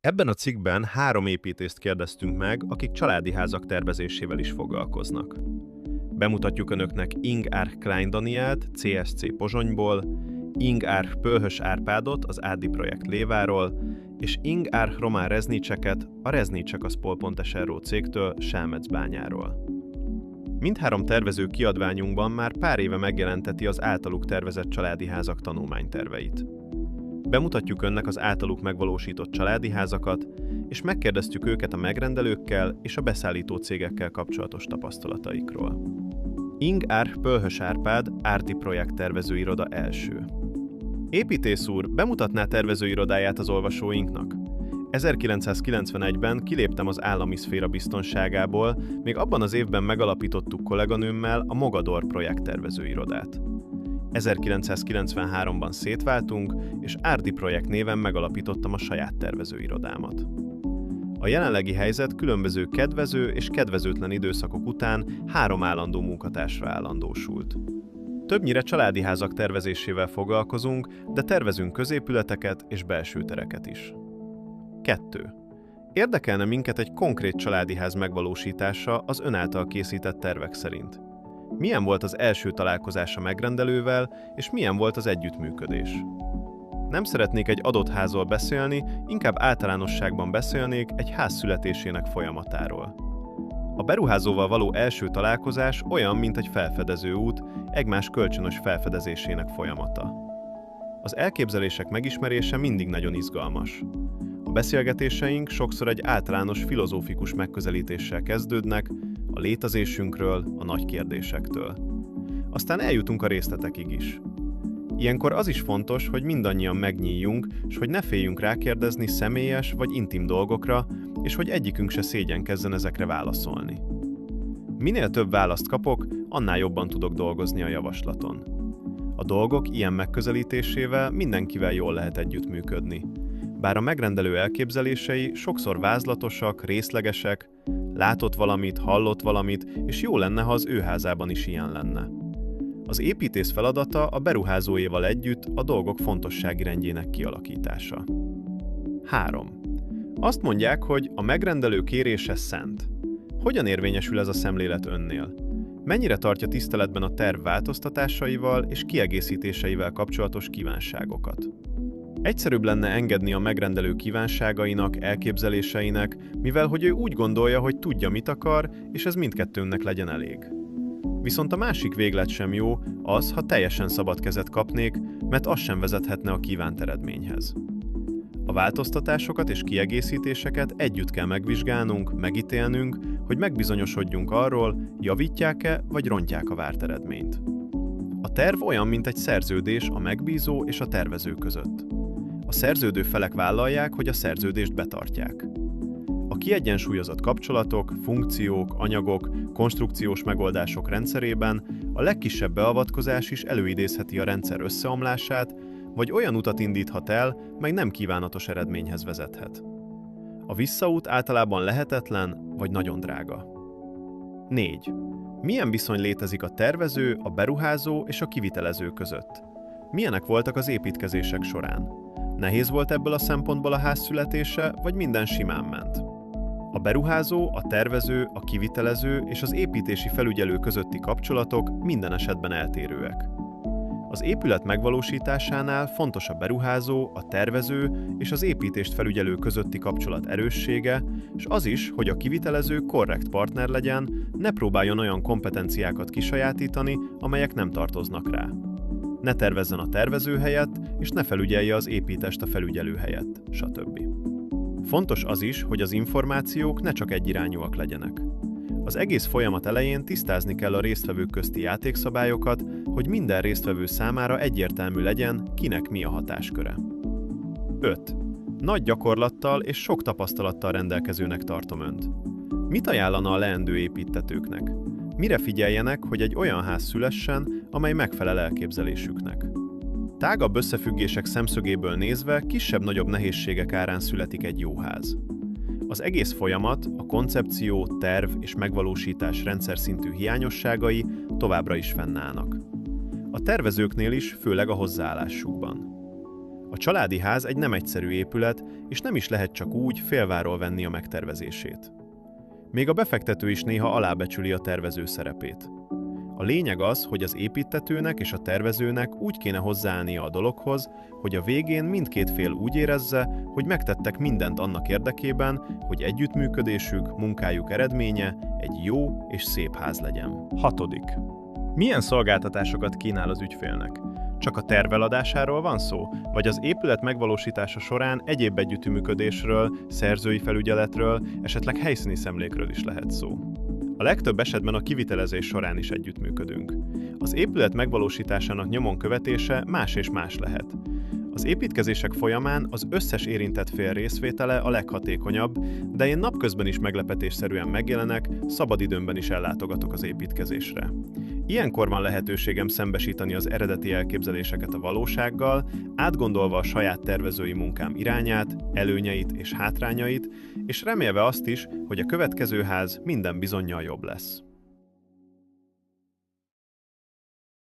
Ebben a cikkben 3 építészt kérdeztünk meg, akik családi házak tervezésével is foglalkoznak. Bemutatjuk önöknek Ing Árch Klein Danielt, CSC Pozsonyból, Ing Árch Pölhös Árpádot, az Ádi Projekt Léváról, és Ing Árch Román Reznicseket, a Reznicsek a Spol.SRO cégtől, Selmecbányáról. Mindhárom tervező kiadványunkban már pár éve megjelenteti az általuk tervezett családi házak tanulmányterveit. Bemutatjuk önnek az általuk megvalósított családi házakat, és megkérdeztük őket a megrendelőkkel és a beszállító cégekkel kapcsolatos tapasztalataikról. Ing Árch Pölhös Árpád, Ádi Projekt tervezőiroda első. Építész úr, bemutatná tervezőirodáját az olvasóinknak? 1991-ben kiléptem az állami szféra biztonságából, még abban az évben megalapítottuk kolléganőmmel a Mogador projekt tervezőirodát. 1993-ban szétváltunk, és Ádi Projekt néven megalapítottam a saját tervezőirodámat. A jelenlegi helyzet különböző kedvező és kedvezőtlen időszakok után 3 állandó munkatársra állandósult. Többnyire családi házak tervezésével foglalkozunk, de tervezünk középületeket és belső tereket is. 2. Érdekelne minket egy konkrét családi ház megvalósítása az ön által készített tervek szerint? Milyen volt az első találkozás a megrendelővel, és milyen volt az együttműködés? Nem szeretnék egy adott házról beszélni, inkább általánosságban beszélnék egy ház születésének folyamatáról. A beruházóval való első találkozás olyan, mint egy felfedező út, egymás kölcsönös felfedezésének folyamata. Az elképzelések megismerése mindig nagyon izgalmas. A beszélgetéseink sokszor egy általános filozófikus megközelítéssel kezdődnek, a létezésünkről, a nagy kérdésektől. Aztán eljutunk a részletekig is. Ilyenkor az is fontos, hogy mindannyian megnyíljunk, és hogy ne féljünk rákérdezni személyes vagy intim dolgokra, és hogy egyikünk se szégyenkezzen ezekre válaszolni. Minél több választ kapok, annál jobban tudok dolgozni a javaslaton. A dolgok ilyen megközelítésével mindenkivel jól lehet együttműködni. Bár a megrendelő elképzelései sokszor vázlatosak, részlegesek, látott valamit, hallott valamit, és jó lenne, ha az ő házában is ilyen lenne. Az építész feladata a beruházóéval együtt a dolgok fontossági rendjének kialakítása. 3. Azt mondják, hogy a megrendelő kérése szent. Hogyan érvényesül ez a szemlélet önnél? Mennyire tartja tiszteletben a terv változtatásaival és kiegészítéseivel kapcsolatos kívánságokat? Egyszerűbb lenne engedni a megrendelő kívánságainak, elképzeléseinek, mivel hogy ő úgy gondolja, hogy tudja, mit akar, és ez mindkettőnknek legyen elég. Viszont a másik véglet sem jó, az, ha teljesen szabad kezet kapnék, mert az sem vezethetne a kívánt eredményhez. A változtatásokat és kiegészítéseket együtt kell megvizsgálnunk, megítélnünk, hogy megbizonyosodjunk arról, javítják-e vagy rontják a várt eredményt. A terv olyan, mint egy szerződés a megbízó és a tervező között. A szerződő felek vállalják, hogy a szerződést betartják. A kiegyensúlyozott kapcsolatok, funkciók, anyagok, konstrukciós megoldások rendszerében a legkisebb beavatkozás is előidézheti a rendszer összeomlását, vagy olyan utat indíthat el, mely nem kívánatos eredményhez vezethet. A visszaút általában lehetetlen, vagy nagyon drága. 4. Milyen viszony létezik a tervező, a beruházó és a kivitelező között? Milyenek voltak az építkezések során? Nehéz volt ebből a szempontból a ház születése, vagy minden simán ment? A beruházó, a tervező, a kivitelező és az építési felügyelő közötti kapcsolatok minden esetben eltérőek. Az épület megvalósításánál fontos a beruházó, a tervező és az építést felügyelő közötti kapcsolat erőssége, és az is, hogy a kivitelező korrekt partner legyen, ne próbáljon olyan kompetenciákat kisajátítani, amelyek nem tartoznak rá. Ne tervezzen a tervező helyett, és ne felügyelje az építést a felügyelő helyett, stb. Fontos az is, hogy az információk ne csak egyirányúak legyenek. Az egész folyamat elején tisztázni kell a résztvevők közti játékszabályokat, hogy minden résztvevő számára egyértelmű legyen, kinek mi a hatásköre. 5. Nagy gyakorlattal és sok tapasztalattal rendelkezőnek tartom önt. Mit ajánlana a leendő építtetőknek? Mire figyeljenek, hogy egy olyan ház szülessen, amely megfelel elképzelésüknek? Tágabb összefüggések szemszögéből nézve kisebb-nagyobb nehézségek árán születik egy jó ház. Az egész folyamat, a koncepció, terv és megvalósítás rendszer szintű hiányosságai továbbra is fennállnak. A tervezőknél is, főleg a hozzáállásukban. A családi ház egy nem egyszerű épület, és nem is lehet csak úgy félváról venni a megtervezését. Még a befektető is néha alábecsüli a tervező szerepét. A lényeg az, hogy az építtetőnek és a tervezőnek úgy kéne hozzáállnia a dologhoz, hogy a végén mindkét fél úgy érezze, hogy megtettek mindent annak érdekében, hogy együttműködésük, munkájuk eredménye egy jó és szép ház legyen. 6. Milyen szolgáltatásokat kínál az ügyfélnek? Csak a terv eladásáról van szó, vagy az épület megvalósítása során egyéb együttműködésről, szerzői felügyeletről, esetleg helyszíni szemlékről is lehet szó. A legtöbb esetben a kivitelezés során is együttműködünk. Az épület megvalósításának nyomon követése más és más lehet. Az építkezések folyamán az összes érintett fél részvétele a leghatékonyabb, de én napközben is meglepetésszerűen megjelenek, szabadidőmben is ellátogatok az építkezésre. Ilyenkor van lehetőségem szembesíteni az eredeti elképzeléseket a valósággal, átgondolva a saját tervezői munkám irányát, előnyeit és hátrányait, és remélve azt is, hogy a következő ház minden bizonnyal jobb lesz.